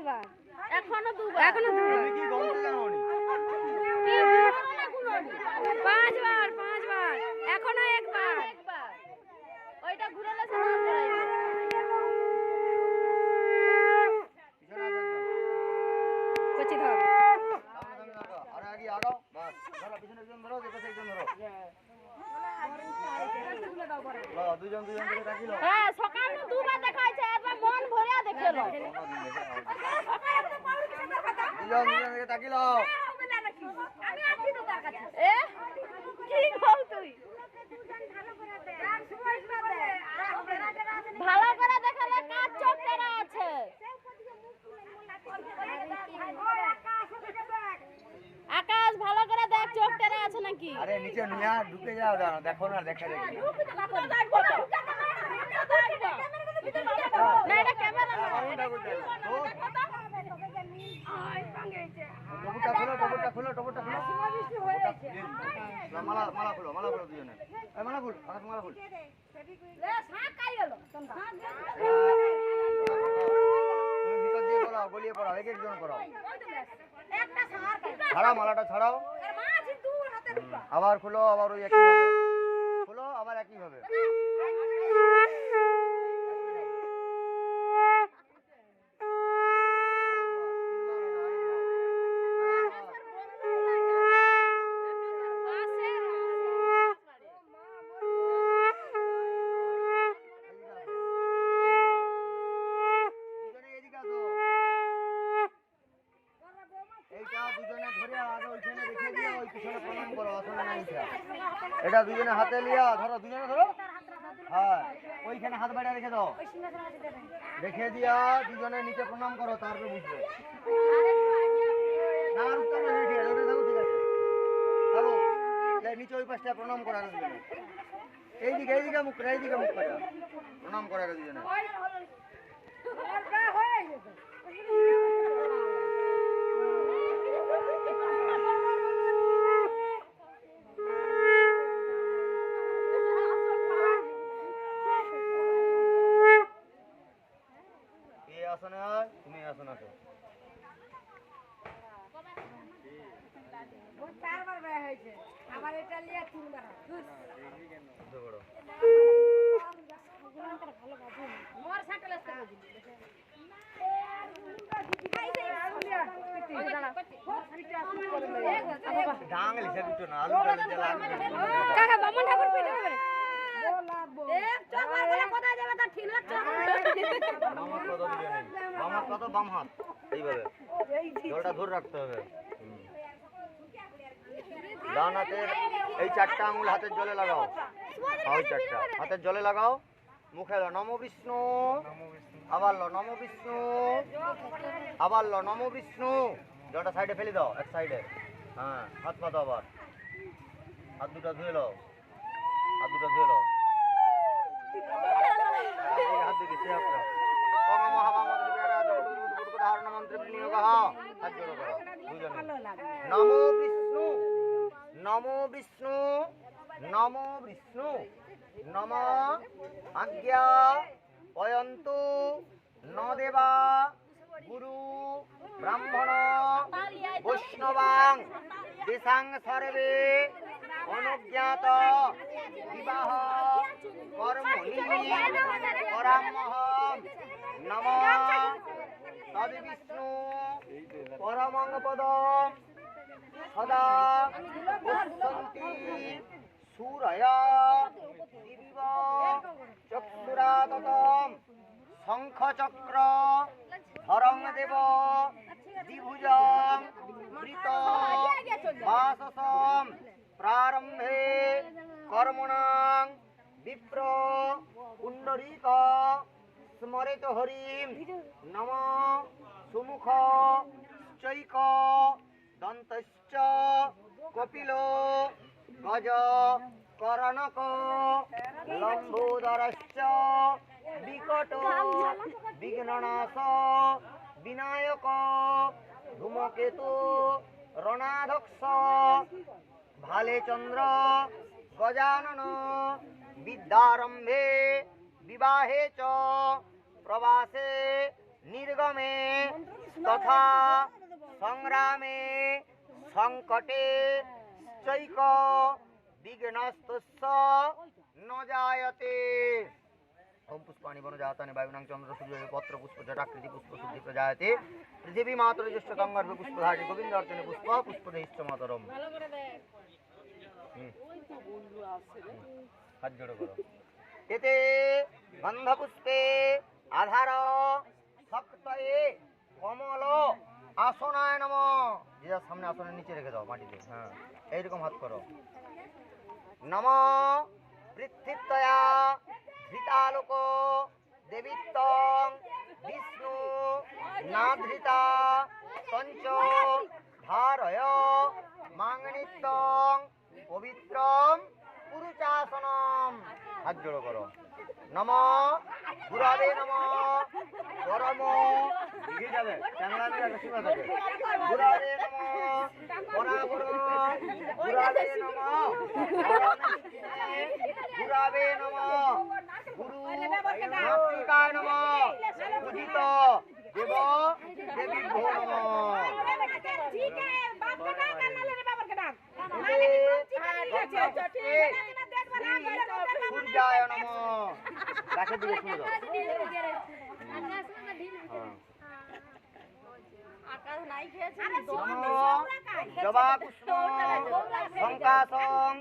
বার, এখনো দুবার। এখনো দুবার, তুমি কি গন্তি জানোনি? কি দুবার না গুণনি? 5 বার, 5 বার, এখনো একবার। একবার। ওইটা ঘুরালে সে নাম করাইবে। পিছনে আসো একদম। কচি ধর। সামনে সামনে রাখো। আরে আগে আগাও। বাস। ধরো পিছনে একজন ধরো, এই পাশে একজন ধরো। দুজন দুজন করে রাখি লো। হ্যাঁ, সকালে দুবার দেখাইছে, একবার মন ভরিয়া দেখেলো। দুজন দুজন করে রাখি লো। আমি আছি তো তার কাছে। এ কি বল তুই? ভালো করে দেখালে কাজ চোখ টেরা আছে। আকাশ ভালো করে দেখ, চোখ টেরা আছে নাকি? আরে নিচে নিয়া ঢুকে যাও, দাঁড়াও, দেখো না, দেখা দেখি। না, এটা ক্যামেরা না। টপুরটা খোলো, টপুরটা খোলো, টপুরটা খোলো। মালা মালা খোলো, মালা খোলো দুজনে। এই মালা খুল, আকাশ মালা খুল। তুমি ভিতর দিয়ে পড়াও, গলিয়ে পড়াও, এক একজন পড়াও। ছাড়াও, মালাটা ছাড়াও। আবার খুলো, আবার ওই একই ভাবে খুলো, আবার একই ভাবে। এটা দুজনে হাতে লিয়া ধরো, দুজনে ধরো। হ্যাঁ, ওইখানে হাত বাড়িয়ে রেখে দাও, রেখে দিয়া দুজনে নিচে প্রণাম করো, তারপরে বুঝবে। না, আর উত্তর না, ঠিক আছে, ওটা থাকো, ঠিক আছে, থাকো। এই নিচে ওই পাশটা প্রণাম করা দুজনে। এইদিকে মুখ করে, এইদিকে মুখ করে প্রণাম করা দুজনে। আসনে আয়, তুমি আসন আসো। ডাঙলি সে দুটো না, আলু ডালে যে লাগবে। কাকা বামন ঠাকুর পিঠে হবে। মামার কত দুজনে, মামার কত বাম হাত, এইভাবে জলটা ধরে রাখতে হবে। ডান হাতের এই 4টা আঙুল হাতের জলে লাগাও, ওই 4টা হাতের জলে লাগাও, মুখে লো নমো বিষ্ণু, আবার লো নমো বিষ্ণু, আবার লো নমো বিষ্ণু। জলটা সাইডে ফেলে দাও, এক সাইডে। হ্যাঁ, হাত পাতো, আবার হাত দুটো ধুয়ে লো, হাত দুটো ধুয়ে লো। হাত দিকে সে আপনার ধারণ মন্ত্রে বিনিয়োগ হাত জোড়ো করো দুজনে। নমো বিষ্ণু, নমো বিষ্ণু, নমো বিষ্ণু, নম আজ্ঞা পয়ন্তু ন দেবা গুরু ব্রাহ্মণ বৈষ্ণবাং দেশাং সর্বে অনুজ্ঞাত বিবাহ কর্মণি পরামহম নম তবে বিষ্ণু পরমং পদম সদা পশ্যন্তি সূরয়া দিবিব চক্ষুরাততম শঙ্খ চক্র ধরং দেব দ্বিভুজং বৃত বাসসম প্রারম্ভে কর্মণাং বিপ্র পুণ্ডরীক স্মরেত হরিম নম সুমুখ চৈক দন্তশ্চ কপিল গজ করণক লম্বোদরশ্চ বিকট বিঘ্ননাশ বিনায়ক ধূমকেতু রণাধক্ষ ভালে চন্দ্র গজানন বিদ্যারম্ভে বিবাহে চ প্রবাসে নির্গমে তথা সংগ্রামে সংকটে চৈক বিঘ্নস্তস্য ন জায়তে। ওম পুষ্পাণি বনজাতানি বায়ুনাং চন্দ্র সূর্য পত্র পুষ্প জটাকৃতি পুষ্প শুদ্ধি প্রজায়তে পৃথিবী মাতর জ্যেষ্ঠ গঙ্গার্ভ পুষ্পধারী গোবিন্দ অর্চনে পুষ্প পুষ্পদেহিশ্চ মাতরম। হাত জোড়ো করো। এতে গন্ধপুষ্পে আধার শক্তয়ে কমল আসনায় নম। যে যার সামনে আসনের নিচে রেখে দাও মাটিতে। হ্যাঁ, এইরকম হাত করো। নম পৃথিবীতয়া ধৃতালোক দেবীত্বং বিষ্ণু নাধৃতা পঞ্চ ধারয় মাংনিত্যং পবিত্রম পুরুষাসনম। হাত জোড়ো করো। নম গুরাবে নম পরম দিকে যাবে চাংলা নিয়ে শিবা থাকে। গুরাবে নম পরাগুর গুরাবে নম গুরাবে নম গুরু মাতৃকায় নম পূজিত দেব দেবী ভো নম। সূর্যায় নম। গাছের দিকে শুনে দাও। জবা পুষ্প শঙ্কাসং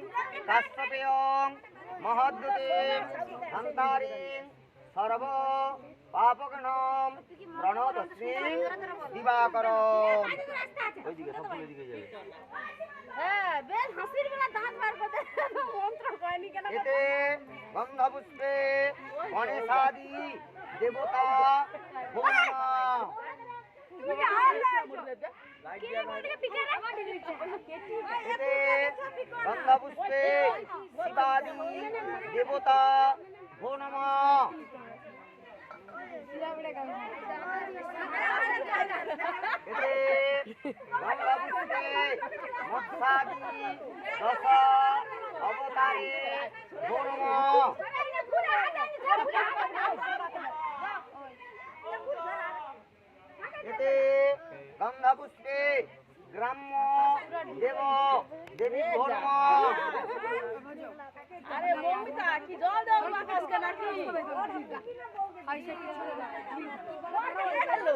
কাশ্যপেয়ং মহদ্যুতিম সন্তারিং সর্ব পাপঘ্নম প্রণতশ্রীং দিবাকরম। ওইদিকে সবগুলো দিকে যাবে। এতে গন্ধপুষ্পে গণেশাদি দেবতা এতে গন্ধপুষ্পে শিবাদি দেবতা ভো নমঃ। এতে গন্ধপুষ্পে মৎস্যাদি দশ অবতারে ভো নমঃ। এতে গন্ধপুষ্পে গ্রাম্য দেব দেবী ভো নমঃ। আরে মমিতা কি জল দাও আকাশকে নাকি হ্যালো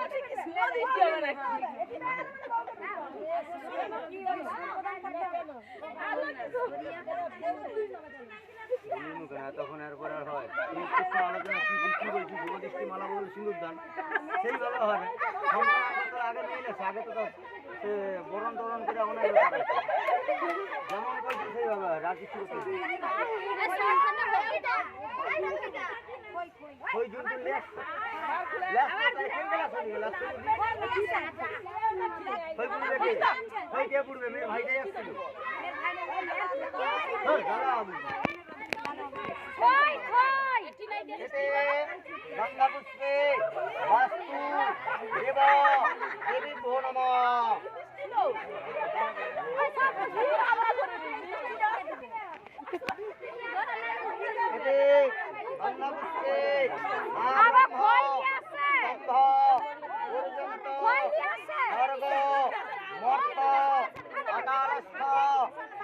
ওটা কি স্লো দিচ্ছে নাকি তখন এরপর আর হয় আলোচনা কি কি বলছি ভূপদৃষ্টি মালা বল সিঁদুর দান সেইভাবে হয়। আগে নিয়ে এসে আগে তো সে বরণ টরণ করে অনেক যেমন করছি সেইভাবে হয়। আর কিছু ওই জন্য পড়বে মেয়ে ভাইটাই আসছিল। গঙ্গা পুষ্পে বাস্তু দেব দেবী ভো নমঃ। এতে গঙ্গা পুষ্পে পর্যন্ত স্বর্গ মর্ত পাতালস্থ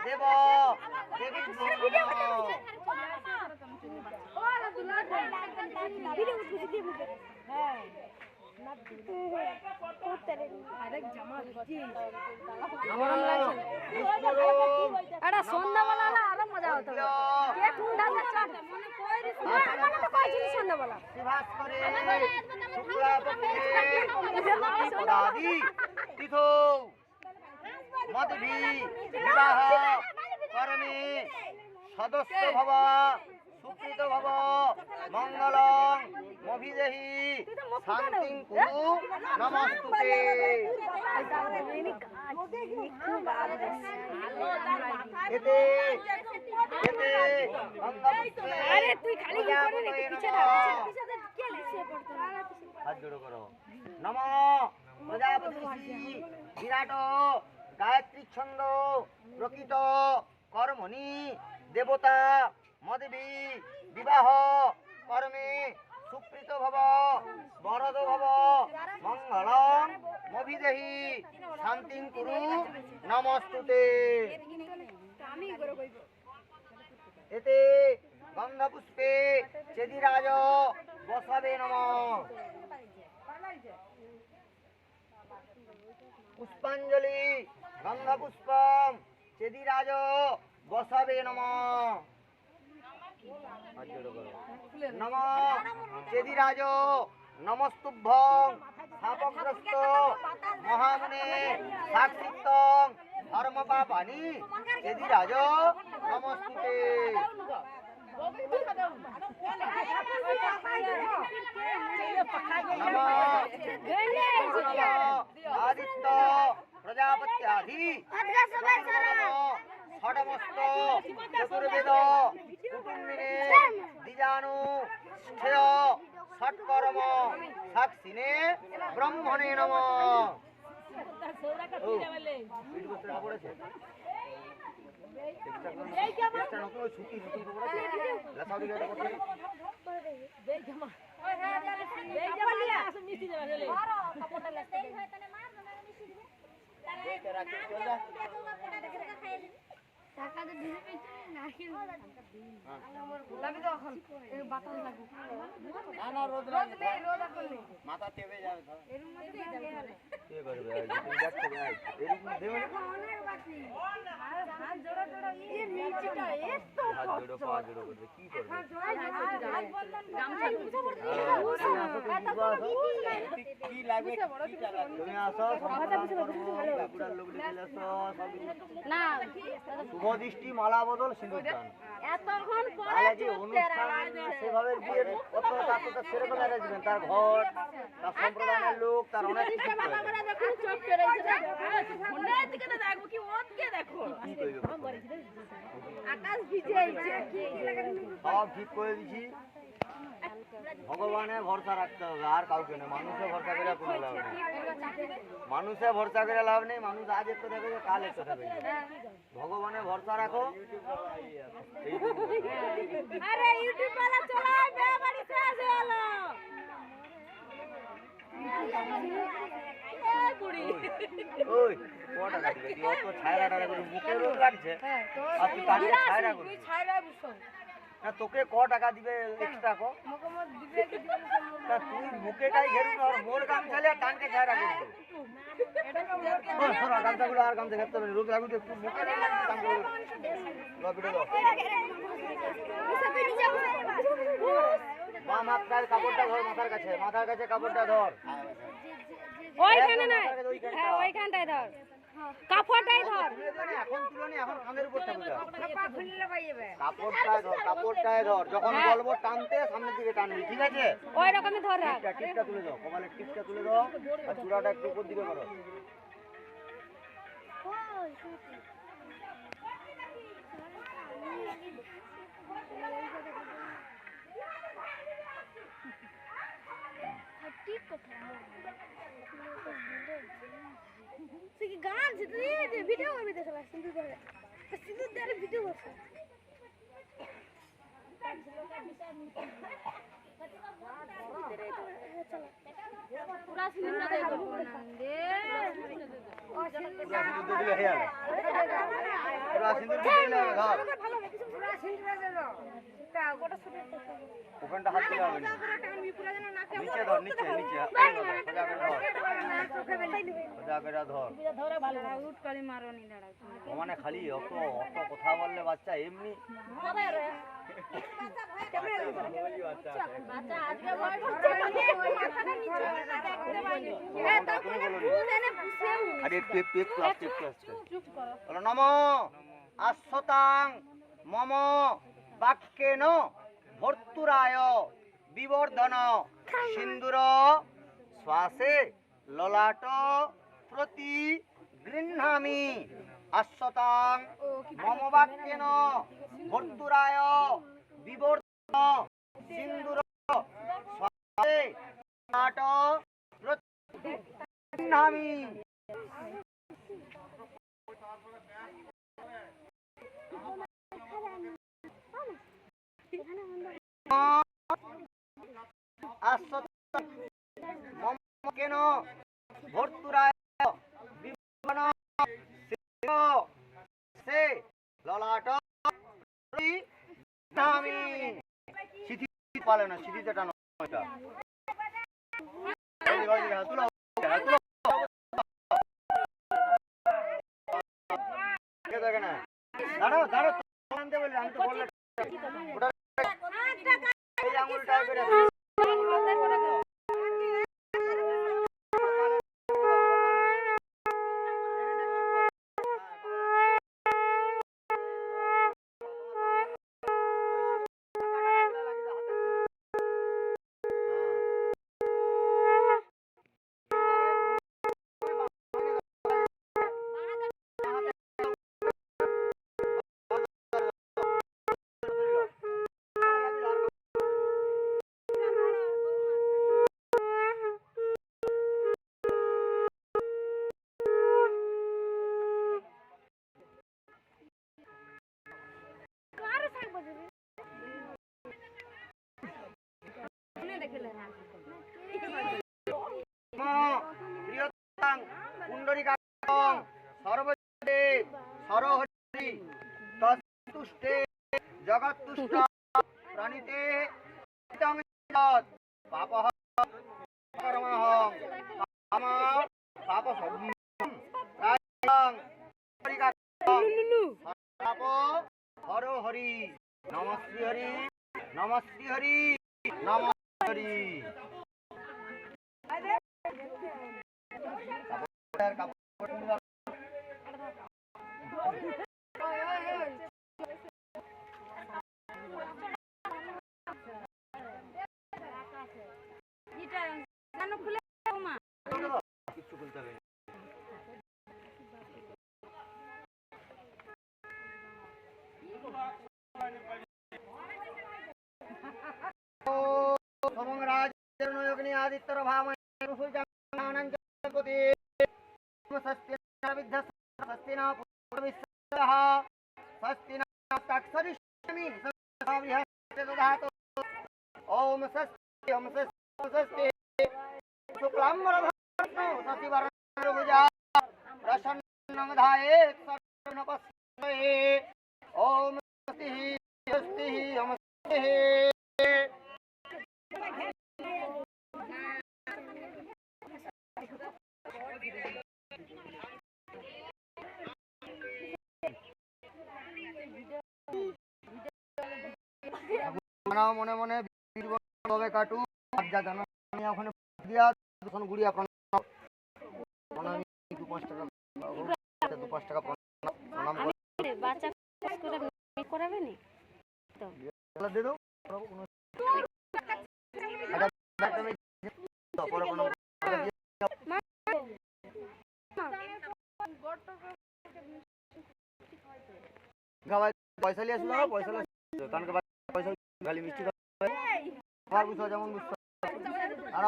দেব দেবী ভো নমঃ। এটা সন্ধ্যাবেলা না আরো মজা হতো। কে কোন ধারে চাট মনে তো কইছিলি সন্ধ্যাবেলা। শিবাস করে শুক্লা পক্ষে পদাদি তিথো মদভি বিবাহ কর্মে সদস্য ভব সুকৃত ভব মঙ্গলং মভিদেহি শান্তিং কুরু নমস্তুতে। এতে এতে আরে তুই খালি কি করে রে পিছে না পিছে কে লিখে পড়তো। হাত জোড়ো করো। নম প্রজাপতি বিরাট গায়ত্রী ছন্দ প্রকৃত কর্মণি দেবতা মদেবী বিবাহ কর্মে সুপ্রীত ভব বরদ ভব মঙ্গলং দেহি শান্তিং কুরু নমস্তুতে। এতে গন্ধপুষ্পে চেদিরাজ বসাবে নমঃ। পুষ্পাঞ্জলি গন্ধপুষ্পম চেদিরাজ বসাবে নমঃ। নমঃ চেদিরাজ নমস্তুভ্যং শাপগ্রস্ত মহামুনে সাক্ষিত্বং ধর্মপাপানি চেদিরাজ নমস্তুতে। আদিত্য প্রজাপত্যাধি ষডমস্ত চতুর্বেদ কুটুম্বিনে দ্বিজানু স্থেয় ষটকর্ম সাক্ষিণে ব্রহ্মণে নমঃ। মাথা চেপে যাবে তুমি আসো শুভ দৃষ্টি মালা বদল সিঁদুর দান। তাহলে কি অনুষ্ঠান সেভাবে বিয়ের কত তার ছেড়ে ফেলে রাখবেন, তার ঘর, তার সম্প্রদায়ের লোক, তার অনেক কিছু সব ঠিক করে দিছি। ভগবানে ভরসা রাখতে হবে, আর কাউকে না। মানুষে ভরসা করে কোনো লাভ নেই। মানুষে ভরসা করে লাভ নেই। মানুষ আজ একটু থাকবে, কাল একটু থাকবে। ভগবানে ভরসা রাখো। ওই কটা কাটবে? অত ছায়রাটা করে মুখে রোগ লাগছে, আর তুই কাটবে ছায়রা করবি। না তোকে ক টাকা দিবে এক্সট্রা কো? তা তুই মুখে কাই ঘেরবি, আর মোর কাম চলে কানকে ছায়রা করবি। শোনা গামছাগুলো আর গামছা ঘেরতে হবে, রোগ লাগবে একটু মুখে কাম করবে। বাম হাতটার কাপড়টা ধর মাথার কাছে, মাথার কাছে কাপড়টা ধর। ওইখানে নাই, হ্যাঁ ওইখানটায় ধর, কাপড়টাই ধর। এখন তুলনি, এখন কাঁধের উপর কাপড়টাই ধর, কাপড়টাই ধর। যখন বলবো টানতে সামনের দিকে টানবি, ঠিক আছে? ওই রকমই ধর রাখ। টিপটা তুলে দাও, কপালের টিপটা তুলে দাও, আর চূড়াটা একটু উপর দিকে করো। গান ভিডিও করবি, দেখো সিন্ধু ধরে সিন্ধু ধরে ভিডিও করছে। পুরা সিন্ধুটা দে দেবো না দে, পুরা সিঁদুর দিলে হয়ে যাবে। পুরা সিঁদুর দিলে ধর, পুরা সিন্ধু দে দাও। তা গোটা ছোট ওখানটা হাত দিলে হবে না। নিচে ধর, নিচে নিচে সোজা করে ধর, সোজা করে ধর। উঠ করে মারো নি দাঁড়াও। মানে খালি অত অত কথা বললে বাচ্চা এমনি বাচ্চা আজকে ভয় করছে, মাথাটা নিচে দেখতে পাইনি। হ্যাঁ তখন ফুল এনে বসেও আরে একটু আসতে চুপ করো। বলো নমো আশ্বতাং মম বাক্যেন ভর্তুরায় বিবর্ধন সিন্দুর শ্বাসে ললাট প্রতি গৃহ্ণামি। আশ্বতাং মম বাক্যেন ভর্তুরায় বিবর্ধন সিন্দুর শ্বাসে ললাট প্রতি গৃহ্ণামি। কেন ভর্তুরায় সে ললাট নামি সিথি পালে না সিথিতে টানো এটা তুলো তুলো দেখে না দাঁড়াও দাঁড়াও আনতে বললে আমি তো বললাম ওটা এই আঙুলটা করে পুণ্ডরিকাং সর্বদে সরহরি তস্তুষ্টে জগৎতুষ্ট প্রাণিতে পাপহ কর্মহং কামা পাপ পাপ হর হরি নমস্তি হরি নমস্তি হরি নমস্তি হরি কিছু বলতে হবে আদিত্য ভাব ओम स्वस्ति ओम स्वस्ति शुक्लां वरदं शशिवर्णं भुजा प्रसन्नं ध्यायेत् सर्वनपस्महे ओम स्वस्ति स्वस्ति ओम स्वस्ति মনে মনে বীরভাবে কাটু যা জানা আমি ওখানে দিয়া দুখন গুড়িয়া প্রণাম 2-5 টাকা 2-5 টাকা প্রণাম করে বাচ্চা করে করাবে নি তো দে দাও কোনো আচ্ছা ব্যাটা মে তো পরে প্রণাম গাওয়া পয়সা লিয়ে আসলো পয়সা লিয়ে কানকে পয়সা খালি মিষ্টি আমার বুঝছো যেমন বুঝছো আর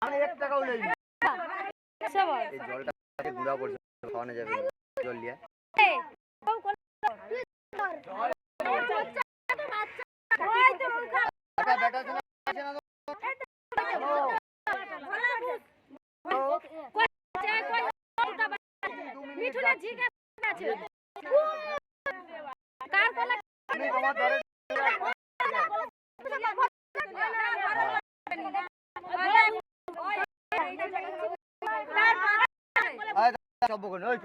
আমি 1 টাকাও লই নি এই জলটা গুড়া পড়ছে খাওয়ানো যাবে জল লিয়া বেটা শোনা আছে না মিঠুনা ঝিকে আছে কার কোলা আমি তোমার ধরে আয় সব কোন ওই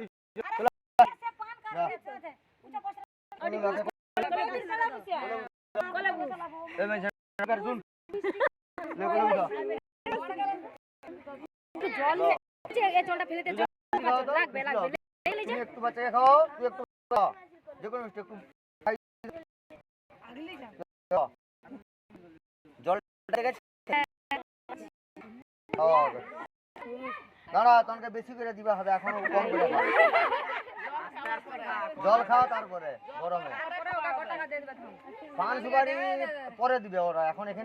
চলো এ मैं कर सुन ले बोलो জল এই জলটা ফেলে দে লাগবে লাগবে তুমি একটু বাচ্চাকে খাও তুই একটু খাও যে কোনো মিষ্টি একটু খাই জল গেছে দাঁড়া তোমাকে বেশি করে দিবা হবে এখন কম করে খাও জল খাও তারপরে গরমে পান সুপারি পরে দিবে ওরা এখন এখানে